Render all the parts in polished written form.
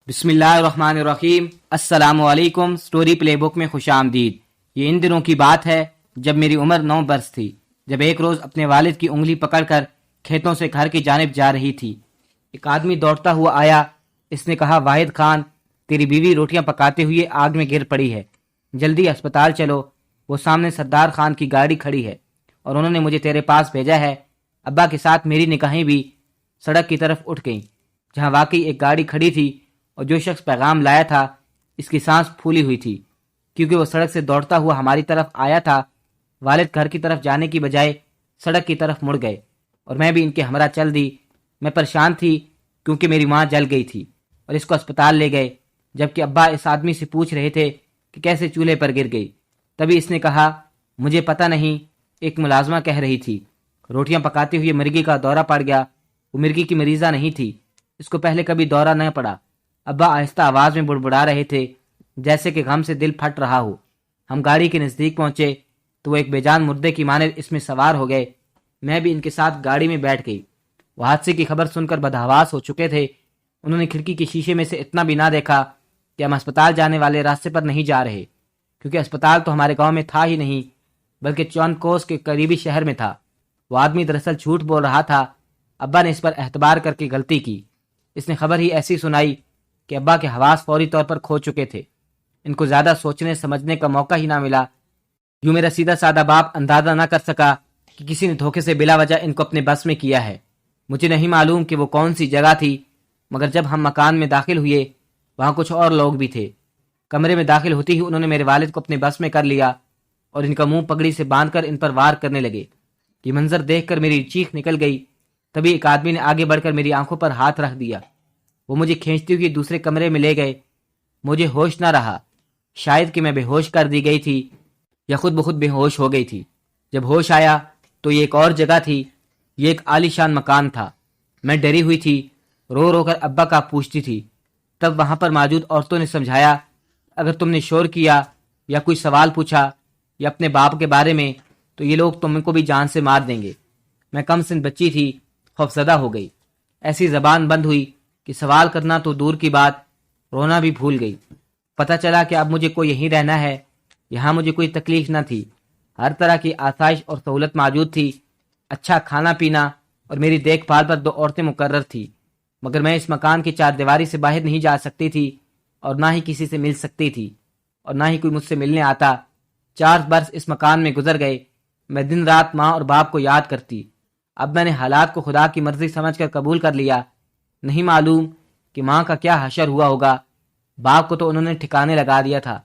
بسم اللہ الرحمن الرحیم۔ السلام علیکم۔ سٹوری پلے بک میں خوش آمدید۔ یہ ان دنوں کی بات ہے جب میری عمر 9 برس تھی، جب ایک روز اپنے والد کی انگلی پکڑ کر کھیتوں سے گھر کی جانب جا رہی تھی۔ ایک آدمی دوڑتا ہوا آیا۔ اس نے کہا، واحد خان، تیری بیوی روٹیاں پکاتے ہوئے آگ میں گر پڑی ہے، جلدی اسپتال چلو۔ وہ سامنے سردار خان کی گاڑی کھڑی ہے اور انہوں نے مجھے تیرے پاس بھیجا ہے۔ ابا کے ساتھ میری نگاہیں بھی سڑک کی طرف اٹھ گئیں جہاں واقعی ایک گاڑی کھڑی تھی، اور جو شخص پیغام لایا تھا اس کی سانس پھولی ہوئی تھی کیونکہ وہ سڑک سے دوڑتا ہوا ہماری طرف آیا تھا۔ والد گھر کی طرف جانے کی بجائے سڑک کی طرف مڑ گئے اور میں بھی ان کے ہمراہ چل دی۔ میں پریشان تھی کیونکہ میری ماں جل گئی تھی اور اس کو اسپتال لے گئے، جبکہ ابا اس آدمی سے پوچھ رہے تھے کہ کیسے چولہے پر گر گئی۔ تبھی اس نے کہا، مجھے پتہ نہیں، ایک ملازمہ کہہ رہی تھی روٹیاں پکاتے ہوئے مرغی کا دورہ پڑ گیا۔ وہ مرغی کی مریضہ نہیں تھی، اس کو پہلے کبھی دورہ نہ پڑا۔ ابا آہستہ آواز میں بڑبڑا رہے تھے جیسے کہ غم سے دل پھٹ رہا ہو۔ ہم گاڑی کے نزدیک پہنچے تو وہ ایک بے جان مردے کی مانند اس میں سوار ہو گئے۔ میں بھی ان کے ساتھ گاڑی میں بیٹھ گئی۔ وہ حادثے کی خبر سن کر بدحواس ہو چکے تھے۔ انہوں نے کھڑکی کے شیشے میں سے اتنا بھی نہ دیکھا کہ ہم اسپتال جانے والے راستے پر نہیں جا رہے، کیونکہ اسپتال تو ہمارے گاؤں میں تھا ہی نہیں بلکہ چون کوس کے قریبی شہر میں تھا۔ وہ آدمی دراصل جھوٹ بول رہا تھا۔ ابا نے اس پر اعتبار کر کے غلطی کی۔ اس نے خبر ہی ایسی سنائی کہ ابا کے حواس فوری طور پر کھو چکے تھے۔ ان کو زیادہ سوچنے سمجھنے کا موقع ہی نہ ملا۔ یوں میرا سیدھا سادہ باپ اندازہ نہ کر سکا کہ کسی نے دھوکے سے بلا وجہ ان کو اپنے بس میں کیا ہے۔ مجھے نہیں معلوم کہ وہ کون سی جگہ تھی، مگر جب ہم مکان میں داخل ہوئے وہاں کچھ اور لوگ بھی تھے۔ کمرے میں داخل ہوتے ہی انہوں نے میرے والد کو اپنے بس میں کر لیا اور ان کا منہ پگڑی سے باندھ کر ان پر وار کرنے لگے۔ یہ منظر دیکھ کر میری چیخ نکل گئی۔ تبھی ایک آدمی نے آگے بڑھ کر میری آنکھوں پر ہاتھ رکھ دیا۔ وہ مجھے کھینچتے ہوئے دوسرے کمرے میں لے گئے۔ مجھے ہوش نہ رہا، شاید کہ میں بے ہوش کر دی گئی تھی یا خود بخود بے ہوش ہو گئی تھی۔ جب ہوش آیا تو یہ ایک اور جگہ تھی۔ یہ ایک عالی شان مکان تھا۔ میں ڈری ہوئی تھی، رو رو کر ابا کا پوچھتی تھی۔ تب وہاں پر موجود عورتوں نے سمجھایا، اگر تم نے شور کیا یا کوئی سوال پوچھا یا اپنے باپ کے بارے میں تو یہ لوگ تم کو بھی جان سے مار دیں گے۔ میں کم سن بچی تھی، خوفزدہ ہو گئی۔ ایسی زبان بند ہوئی کہ سوال کرنا تو دور کی بات، رونا بھی بھول گئی۔ پتہ چلا کہ اب مجھے کو یہیں رہنا ہے۔ یہاں مجھے کوئی تکلیف نہ تھی، ہر طرح کی آسائش اور سہولت موجود تھی، اچھا کھانا پینا، اور میری دیکھ بھال پر 2 عورتیں مقرر تھیں۔ مگر میں اس مکان کی 4 دیواری سے باہر نہیں جا سکتی تھی اور نہ ہی کسی سے مل سکتی تھی اور نہ ہی کوئی مجھ سے ملنے آتا۔ 4 برس اس مکان میں گزر گئے۔ میں دن رات ماں اور باپ کو یاد کرتی۔ اب میں نے حالات کو خدا کی مرضی سمجھ کر قبول کر لیا۔ نہیں معلوم کہ ماں کا کیا حشر ہوا ہوگا، باپ کو تو انہوں نے ٹھکانے لگا دیا تھا۔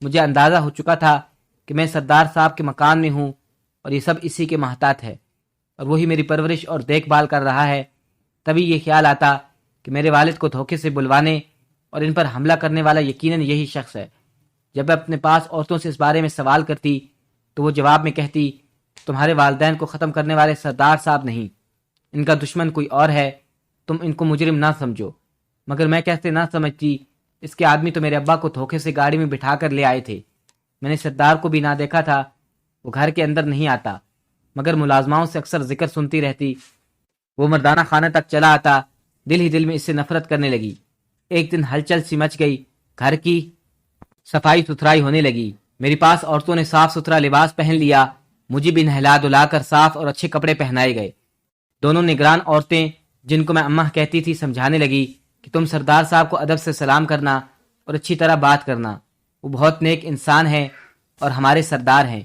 مجھے اندازہ ہو چکا تھا کہ میں سردار صاحب کے مکان میں ہوں اور یہ سب اسی کے محتاط ہے اور وہی میری پرورش اور دیکھ بھال کر رہا ہے۔ تبھی یہ خیال آتا کہ میرے والد کو دھوکے سے بلوانے اور ان پر حملہ کرنے والا یقیناً یہی شخص ہے۔ جب میں اپنے پاس عورتوں سے اس بارے میں سوال کرتی تو وہ جواب میں کہتی، تمہارے والدین کو ختم کرنے والے سردار صاحب نہیں، ان کا دشمن کوئی اور ہے، تم ان کو مجرم نہ سمجھو۔ مگر میں کیسے نہ سمجھتی، اس کے آدمی تو میرے ابا کو دھوکے سے گاڑی میں بٹھا کر لے آئے تھے۔ میں نے سردار کو بھی نہ دیکھا تھا، وہ گھر کے اندر نہیں آتا، مگر ملازماؤں سے اکثر ذکر سنتی رہتی۔ وہ مردانہ خانے تک چلا آتا، دل ہی دل میں اس سے نفرت کرنے لگی۔ ایک دن ہلچل سی مچ گئی، گھر کی صفائی ستھرائی ہونے لگی۔ میری پاس عورتوں نے صاف ستھرا لباس پہن لیا، مجھے بھی نہلا دھلا کر صاف اور اچھے کپڑے پہنائے گئے۔ دونوں نگران عورتیں، جن کو میں اماں کہتی تھی، سمجھانے لگی کہ تم سردار صاحب کو ادب سے سلام کرنا اور اچھی طرح بات کرنا، وہ بہت نیک انسان ہیں اور ہمارے سردار ہیں،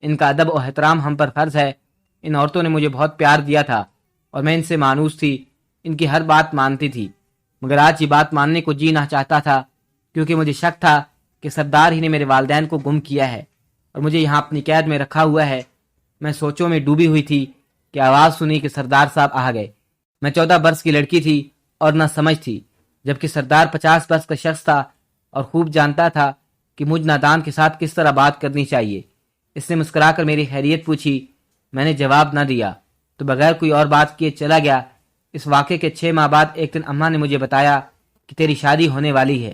ان کا ادب و احترام ہم پر فرض ہے۔ ان عورتوں نے مجھے بہت پیار دیا تھا اور میں ان سے مانوس تھی، ان کی ہر بات مانتی تھی، مگر آج یہ بات ماننے کو جی نہ چاہتا تھا، کیونکہ مجھے شک تھا کہ سردار ہی نے میرے والدین کو گم کیا ہے اور مجھے یہاں اپنی قید میں رکھا ہوا ہے۔ میں سوچوں میں ڈوبی ہوئی تھی کہ آواز سنی کہ سردار صاحب آ گئے۔ میں 14 برس کی لڑکی تھی اور نہ سمجھ تھی، جبکہ سردار 50 برس کا شخص تھا اور خوب جانتا تھا کہ مجھ نادان کے ساتھ کس طرح بات کرنی چاہیے۔ اس نے مسکرا کر میری خیریت پوچھی۔ میں نے جواب نہ دیا تو بغیر کوئی اور بات کیے چلا گیا۔ اس واقعے کے 6 ماہ بعد ایک دن اماں نے مجھے بتایا کہ تیری شادی ہونے والی ہے۔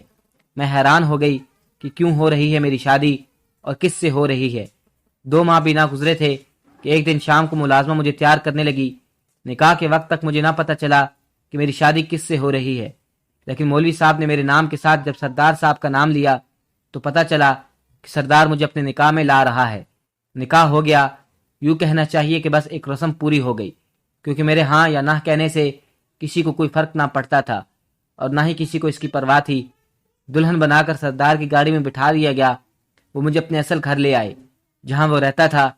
میں حیران ہو گئی کہ کیوں ہو رہی ہے میری شادی اور کس سے ہو رہی ہے۔ 2 ماہ بھی نہ گزرے تھے کہ ایک دن شام کو ملازمہ مجھے تیار کرنے لگی۔ نکاح کے وقت تک مجھے نہ پتہ چلا کہ میری شادی کس سے ہو رہی ہے، لیکن مولوی صاحب نے میرے نام کے ساتھ جب سردار صاحب کا نام لیا تو پتہ چلا کہ سردار مجھے اپنے نکاح میں لا رہا ہے۔ نکاح ہو گیا، یوں کہنا چاہیے کہ بس ایک رسم پوری ہو گئی، کیونکہ میرے ہاں یا نہ کہنے سے کسی کو کوئی فرق نہ پڑتا تھا اور نہ ہی کسی کو اس کی پرواہ تھی۔ دلہن بنا کر سردار کی گاڑی میں بٹھا دیا گیا۔ وہ مجھے اپنے اصل گھر لے آئے جہاں وہ رہتا تھا۔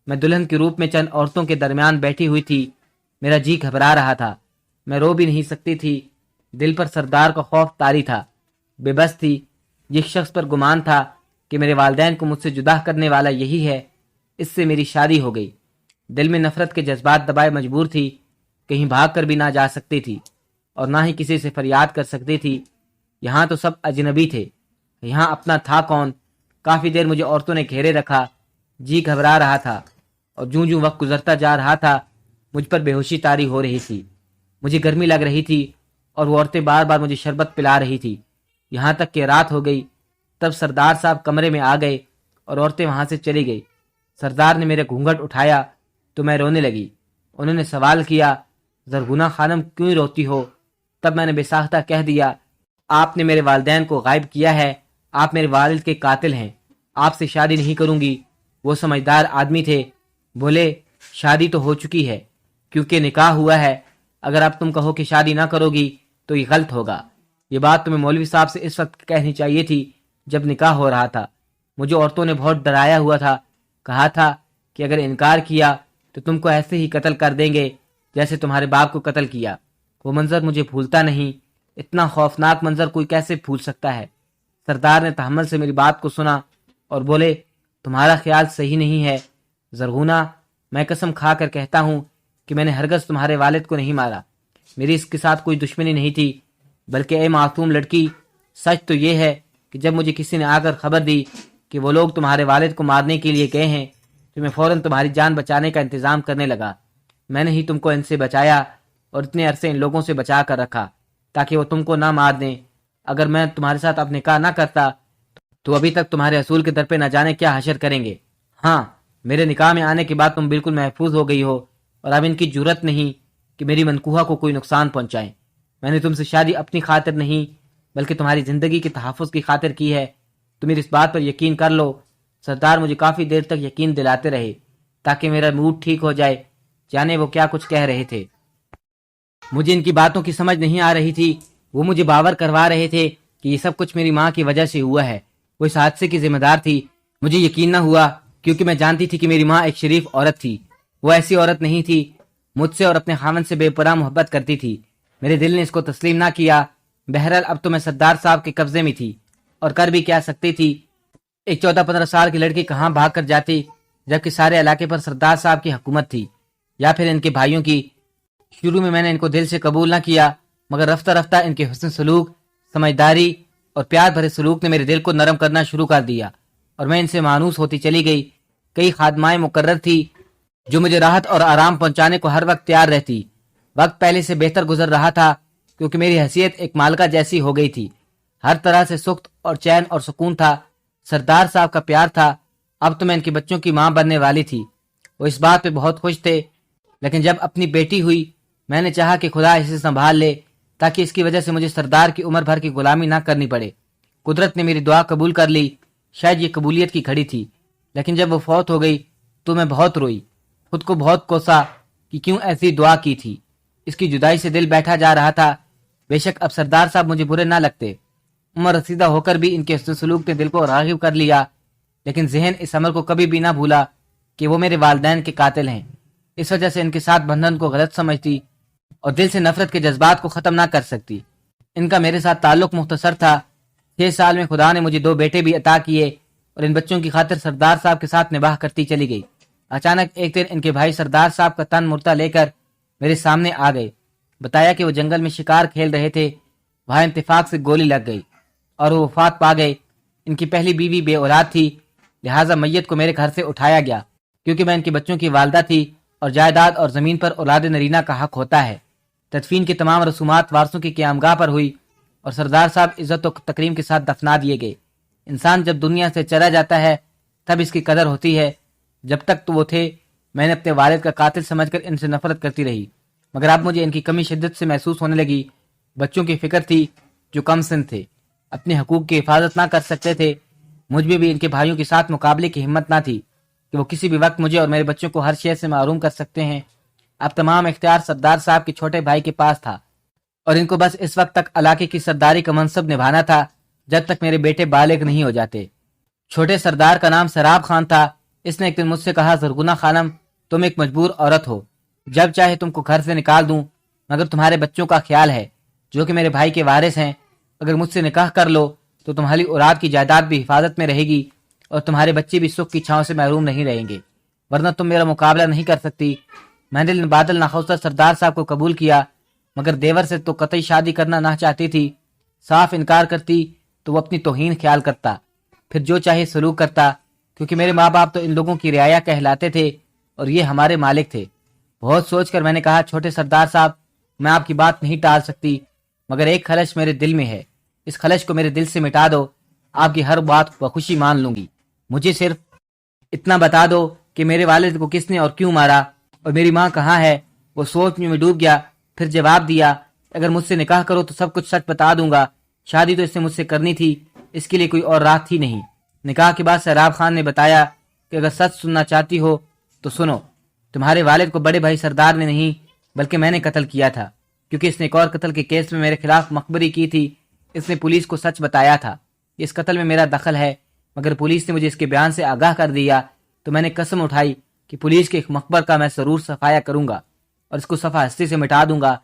میں دلہن کے روپ میں چند عورتوں کے درمیان بیٹھی ہوئی تھی۔ میرا جی گھبرا رہا تھا، میں رو بھی نہیں سکتی تھی۔ دل پر سردار کا خوف طاری تھا، بے بس تھی۔ جس شخص پر گمان تھا کہ میرے والدین کو مجھ سے جدا کرنے والا یہی ہے، اس سے میری شادی ہو گئی۔ دل میں نفرت کے جذبات دبائے مجبور تھی، کہیں بھاگ کر بھی نہ جا سکتی تھی اور نہ ہی کسی سے فریاد کر سکتی تھی۔ یہاں تو سب اجنبی تھے، یہاں اپنا تھا کون؟ کافی دیر مجھے عورتوں نے گھیرے رکھا، جی گھبرا رہا تھا اور جوں جوں وقت گزرتا جا رہا تھا مجھ پر بے ہوشی طاری ہو رہی تھی۔ مجھے گرمی لگ رہی تھی اور وہ عورتیں بار بار مجھے شربت پلا رہی تھی، یہاں تک کہ رات ہو گئی۔ تب سردار صاحب کمرے میں آ گئے اور عورتیں وہاں سے چلی گئی۔ سردار نے میرے گھونگھٹ اٹھایا تو میں رونے لگی۔ انہوں نے سوال کیا، زرغونہ خانم کیوں روتی ہو؟ تب میں نے بے ساختہ کہہ دیا، آپ نے میرے والدین کو غائب کیا ہے، آپ میرے والد کے قاتل ہیں، آپ سے شادی نہیں کروں گی۔ وہ سمجھدار آدمی تھے، بولے شادی تو ہو چکی ہے کیونکہ نکاح ہوا ہے، اگر اب تم کہو کہ شادی نہ کرو گی تو یہ غلط ہوگا۔ یہ بات تمہیں مولوی صاحب سے اس وقت کہنی چاہیے تھی جب نکاح ہو رہا تھا۔ مجھے عورتوں نے بہت ڈرایا ہوا تھا، کہا تھا کہ اگر انکار کیا تو تم کو ایسے ہی قتل کر دیں گے جیسے تمہارے باپ کو قتل کیا۔ وہ منظر مجھے بھولتا نہیں، اتنا خوفناک منظر کوئی کیسے بھول سکتا ہے؟ سردار نے تحمل سے میری بات کو سنا اور بولے، تمہارا خیال صحیح نہیں ہے زرغونہ، میں قسم کھا کر کہتا ہوں کہ میں نے ہرگز تمہارے والد کو نہیں مارا، میری اس کے ساتھ کوئی دشمنی نہیں تھی، بلکہ اے معصوم لڑکی، سچ تو یہ ہے کہ جب مجھے کسی نے آ کر خبر دی کہ وہ لوگ تمہارے والد کو مارنے کے لیے گئے ہیں تو میں فوراً تمہاری جان بچانے کا انتظام کرنے لگا۔ میں نے ہی تم کو ان سے بچایا اور اتنے عرصے ان لوگوں سے بچا کر رکھا تاکہ وہ تم کو نہ مار دیں۔ اگر میں تمہارے ساتھ اب نکاح نہ کرتا تو ابھی تک تمہارے اصول کے در پہ نہ جانے کیا حشر کریں گے۔ ہاں، میرے نکاح میں آنے کے بعد تم بالکل محفوظ ہو گئی ہو اور اب ان کی جرت نہیں کہ میری منکوحہ کو کوئی نقصان پہنچائیں۔ میں نے تم سے شادی اپنی خاطر نہیں بلکہ تمہاری زندگی کے تحفظ کی خاطر کی ہے، تم اس بات پر یقین کر لو۔ سردار مجھے کافی دیر تک یقین دلاتے رہے تاکہ میرا موڈ ٹھیک ہو جائے، جانے وہ کیا کچھ کہہ رہے تھے۔ مجھے ان کی باتوں کی سمجھ نہیں آ رہی تھی۔ وہ مجھے باور کروا رہے تھے کہ یہ سب کچھ میری ماں کی وجہ سے ہوا ہے، وہ اس حادثے کی ذمہ دار تھی۔ مجھے یقین نہ ہوا کیونکہ میں جانتی تھی کہ میری ماں ایک شریف عورت تھی، وہ ایسی عورت نہیں تھی، مجھ سے اور اپنے خاوند سے بے پناہ محبت کرتی تھی۔ میرے دل نے اس کو تسلیم نہ کیا۔ بہرحال اب تو میں سردار صاحب کے قبضے میں تھی اور کر بھی کیا سکتی تھی۔ ایک 14-15 سال کی لڑکی کہاں بھاگ کر جاتی جبکہ سارے علاقے پر سردار صاحب کی حکومت تھی، یا پھر ان کے بھائیوں کی۔ شروع میں نے ان کو دل سے قبول نہ کیا، مگر رفتہ رفتہ ان کے حسن سلوک، سمجھداری اور پیار بھرے سلوک نے میرے دل کو نرم کرنا شروع کر دیا اور میں ان سے مانوس ہوتی چلی گئی۔ کئی خادمائیں مقرر تھی جو مجھے راحت اور آرام پہنچانے کو ہر وقت تیار رہتی۔ وقت پہلے سے بہتر گزر رہا تھا کیونکہ میری حیثیت ایک مالکہ جیسی ہو گئی تھی، ہر طرح سے سکھ اور چین اور سکون تھا۔ سردار صاحب کا پیار تھا، اب تو میں ان کے بچوں کی ماں بننے والی تھی۔ وہ اس بات پہ بہت خوش تھے، لیکن جب اپنی بیٹی ہوئی میں نے چاہا کہ خدا اسے سنبھال لے تاکہ اس کی وجہ سے مجھے سردار کی عمر بھر کی غلامی نہ کرنی پڑے۔ قدرت نے میری دعا قبول کر لی، شاید یہ قبولیت کی گھڑی تھی، لیکن جب وہ فوت ہو گئی تو میں بہت روئی، خود کو بہت کوسا کہ کیوں ایسی دعا کی تھی۔ اس کی جدائی سے دل بیٹھا جا رہا تھا۔ بے شک اب سردار صاحب مجھے برے نہ لگتے، عمر رسیدہ ہو کر بھی ان کے حسن سلوک نے دل کو راغب کر لیا، لیکن ذہن اس عمل کو کبھی بھی نہ بھولا کہ وہ میرے والدین کے قاتل ہیں۔ اس وجہ سے ان کے ساتھ بندھن کو غلط سمجھتی اور دل سے نفرت کے جذبات کو ختم نہ کر سکتی۔ ان کا میرے ساتھ تعلق مختصر تھا۔ 6 سال میں خدا نے مجھے 2 بیٹے بھی عطا کیے اور ان بچوں کی خاطر سردار صاحب کے ساتھ نباہ کرتی چلی گئی۔ اچانک ایک دن ان کے بھائی سردار صاحب کا تن مردہ لے کر میرے سامنے آ گئے، بتایا کہ وہ جنگل میں شکار کھیل رہے تھے، وہاں اتفاق سے گولی لگ گئی اور وہ وفات پا گئے۔ ان کی پہلی بیوی بے اولاد تھی، لہٰذا میت کو میرے گھر سے اٹھایا گیا کیونکہ میں ان کے بچوں کی والدہ تھی اور جائیداد اور زمین پر اولاد نرینہ کا حق ہوتا ہے۔ تدفین کی تمام رسومات وارثوں کی قیامگاہ پر ہوئی اور سردار صاحب عزت و تکریم کے ساتھ دفنا دیے گئے۔ انسان جب دنیا سے چلا جاتا ہے تب اس کی قدر ہوتی ہے، جب تک تو وہ تھے میں نے اپنے والد کا قاتل سمجھ کر ان سے نفرت کرتی رہی، مگر اب مجھے ان کی کمی شدت سے محسوس ہونے لگی۔ بچوں کی فکر تھی، جو کم سن تھے، اپنے حقوق کی حفاظت نہ کر سکتے تھے، مجھ میں بھی ان کے بھائیوں کے ساتھ مقابلے کی ہمت نہ تھی کہ وہ کسی بھی وقت مجھے اور میرے بچوں کو ہر شے سے محروم کر سکتے ہیں۔ اب تمام اختیار سردار صاحب کے چھوٹے بھائی کے پاس تھا اور ان کو بس اس وقت تک علاقے کی سرداری کا منصب نبھانا تھا جب تک میرے بیٹے بالغ نہیں ہو جاتے۔ چھوٹے سردار کا نام سراب خان تھا۔ اس نے ایک دن مجھ سے کہا، زرغونہ خانم، تم ایک مجبور عورت ہو، جب چاہے تم کو گھر سے نکال دوں، مگر تمہارے بچوں کا خیال ہے جو کہ میرے بھائی کے وارث ہیں۔ اگر مجھ سے نکاح کر لو تو تمہاری اولاد کی جائیداد بھی حفاظت میں رہے گی اور تمہارے بچے بھی سکھ کی چھاؤں سے محروم نہیں رہیں گے، ورنہ تم میرا مقابلہ نہیں کر سکتی۔ میں دل بادل ناخوستہ سردار صاحب کو قبول کیا، مگر دیور سے تو قطعی شادی کرنا نہ چاہتی تھی۔ صاف انکار کرتی تو وہ اپنی توہین خیال کرتا، پھر جو چاہے سلوک کرتا، کیونکہ میرے ماں باپ تو ان لوگوں کی رعایا کہلاتے تھے اور یہ ہمارے مالک تھے۔ بہت سوچ کر میں نے کہا، چھوٹے سردار صاحب، میں آپ کی بات نہیں ٹال سکتی، مگر ایک خلش میرے دل میں ہے، اس خلش کو میرے دل سے مٹا دو، آپ کی ہر بات بخوشی مان لوں گی۔ مجھے صرف اتنا بتا دو کہ میرے والد کو کس نے اور کیوں مارا اور میری ماں کہاں ہے۔ وہ سوچ میں ڈوب گیا، پھر جواب دیا، اگر مجھ سے نکاح کرو تو سب کچھ سچ بتا دوں گا۔ شادی تو اس نے مجھ سے کرنی تھی، اس کے لیے کوئی اور راہ تھی نہیں۔ نکاح کے بعد سراب خان نے بتایا کہ اگر سچ سننا چاہتی ہو تو سنو، تمہارے والد کو بڑے بھائی سردار نے نہیں بلکہ میں نے قتل کیا تھا، کیونکہ اس نے ایک اور قتل کے کیس میں میرے خلاف مخبری کی تھی۔ اس نے پولیس کو سچ بتایا تھا، اس قتل میں میرا دخل ہے، مگر پولیس نے مجھے اس کے بیان سے آگاہ کر دیا تو میں نے قسم اٹھائی کہ پولیس کے ایک مخبر کا میں ضرور صفایا کروں گا اور اس کو صفحہ ہستی سے مٹا دوں گا۔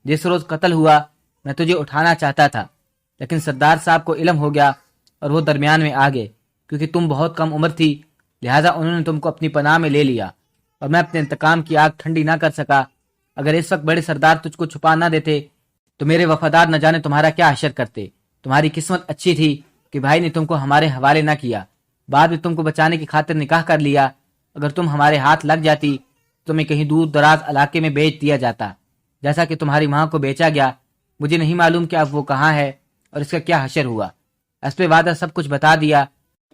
جس روز قتل ہوا میں تجھے اٹھانا چاہتا تھا، لیکن سردار صاحب کو علم ہو گیا اور وہ درمیان میں آ گئے، کیونکہ تم بہت کم عمر تھی، لہٰذا انہوں نے تم کو اپنی پناہ میں لے لیا اور میں اپنے انتقام کی آگ ٹھنڈی نہ کر سکا۔ اگر اس وقت بڑے سردار تجھ کو چھپا نہ دیتے تو میرے وفادار نہ جانے تمہارا کیا حشر کرتے۔ تمہاری قسمت اچھی تھی کہ بھائی نے تم کو ہمارے حوالے نہ کیا، بعد میں تم کو بچانے کی خاطر نکاح کر لیا۔ اگر تم ہمارے ہاتھ لگ جاتی تو تمہیں کہیں دور دراز علاقے میں بیچ دیا جاتا، جیسا کہ تمہاری ماں کو بیچا گیا۔ مجھے نہیں معلوم کہ اب وہ کہاں ہے اور اس کا کیا حشر ہوا۔ اس پہ وعدہ سب کچھ بتا دیا،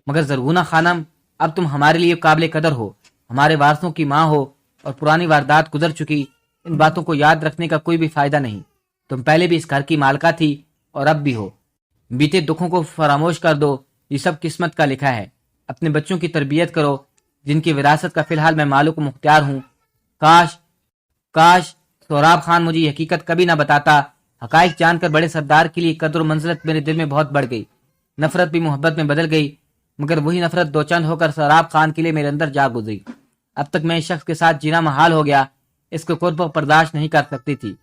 مگر زرغونہ خانم، اب تم ہمارے لیے قابل قدر ہو، ہمارے وارثوں کی ماں ہو اور پرانی واردات گزر چکی، ان باتوں کو یاد رکھنے کا کوئی بھی فائدہ نہیں۔ تم پہلے بھی اس گھر کی مالکہ تھی اور اب بھی ہو۔ بیتے دکھوں کو فراموش کر دو، یہ سب قسمت کا لکھا ہے۔ اپنے بچوں کی تربیت کرو جن کی وراثت کا فی الحال میں مالک و مختار ہوں۔ کاش سوراب خان مجھے یہ حقیقت کبھی نہ بتاتا۔ حقائق جان کر بڑے سردار کے لیے قدر و منزلت میرے دل میں بہت بڑھ گئی، نفرت بھی محبت میں بدل گئی، مگر وہی نفرت دو چند ہو کر سوراب خان کے لیے میرے اندر جا گزری۔ اب تک میں اس شخص کے ساتھ جینا محال ہو گیا، اس کو قرب و برداشت نہیں کر سکتی تھی۔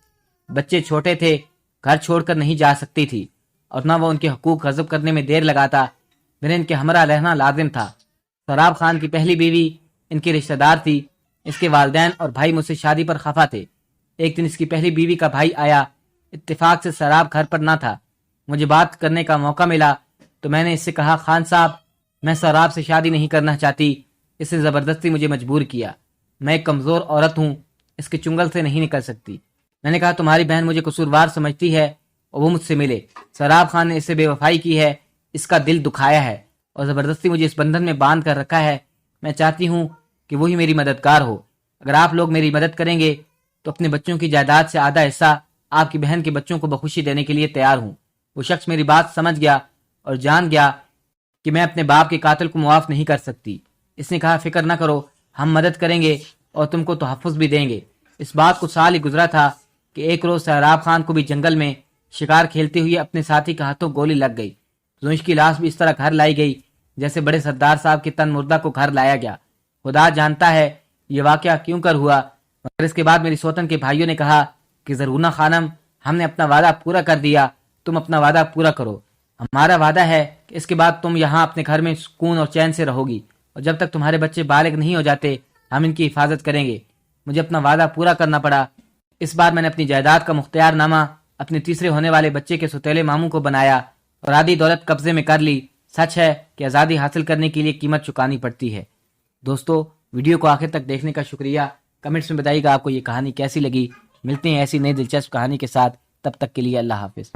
بچے چھوٹے تھے، گھر چھوڑ کر نہیں جا سکتی تھی اور نہ وہ ان کے حقوق حذف کرنے میں دیر لگاتا، میرے ان کے ہمراہ رہنا لازم تھا۔ سوراب خان کی پہلی بیوی ان کی رشتہ دار تھی، اس کے والدین اور بھائی مجھ سے شادی پر خفا تھے۔ ایک دن اس کی پہلی بیوی کا بھائی آیا، اتفاق سے سراب گھر پر نہ تھا۔ مجھے بات کرنے کا موقع ملا تو میں نے اس سے کہا، خان صاحب، میں سراب سے شادی نہیں کرنا چاہتی، اس نے زبردستی مجھے مجبور کیا۔ میں ایک کمزور عورت ہوں، اس کے چنگل سے نہیں نکل سکتی۔ میں نے کہا، تمہاری بہن مجھے قصوروار سمجھتی ہے اور وہ مجھ سے ملے۔ سراب خان نے اس سے بے وفائی کی ہے، اس کا دل دکھایا ہے اور زبردستی مجھے اس بندھن میں باندھ کر رکھا ہے۔ میں چاہتی ہوں کہ وہی میری مددگار ہو۔ اگر آپ لوگ میری مدد کریں گے تو اپنے بچوں کی جائیداد سے آدھا حصہ آپ کی بہن کے بچوں کو بخوشی دینے کے لیے تیار ہوں۔ وہ شخص میری بات سمجھ گیا اور جان گیا کہ میں اپنے باپ کے قاتل کو معاف نہیں کر سکتی۔ اس نے کہا، فکر نہ کرو، ہم مدد کریں گے اور تم کو تحفظ بھی دیں گے۔ اس بات کو سال ہی گزرا تھا کہ ایک روز سہراب خان کو بھی جنگل میں شکار کھیلتے ہوئے اپنے ساتھی کے ہاتھوں گولی لگ گئی۔ زنش کی لاش بھی اس طرح گھر لائی گئی جیسے بڑے سردار صاحب کے تن مردہ کو گھر لایا گیا۔ خدا جانتا ہے یہ واقعہ کیوں کر ہوا، مگر اس کے بعد میری سوتن کے بھائیوں نے کہا کہ زرغونہ خانم، ہم نے اپنا وعدہ پورا کر دیا، تم اپنا وعدہ پورا کرو۔ ہمارا وعدہ ہے کہ اس کے بعد تم یہاں اپنے گھر میں سکون اور چین سے رہو گی، اور جب تک تمہارے بچے بالغ نہیں ہو جاتے ہم ان کی حفاظت کریں گے۔ مجھے اپنا وعدہ پورا کرنا پڑا۔ اس بار میں نے اپنی جائیداد کا مختار نامہ اپنے تیسرے ہونے والے بچے کے سوتیلے ماموں کو بنایا اور آدھی دولت قبضے میں کر لی۔ سچ ہے کہ آزادی حاصل کرنے کے لیے قیمت چکانی پڑتی ہے۔ دوستو، ویڈیو کو آخر تک دیکھنے کا شکریہ۔ کمنٹس میں بتائیے گا آپ کو یہ کہانی کیسی لگی۔ ملتے ہیں ایسی نئی دلچسپ کہانی کے ساتھ، تب تک کے لیے اللہ حافظ۔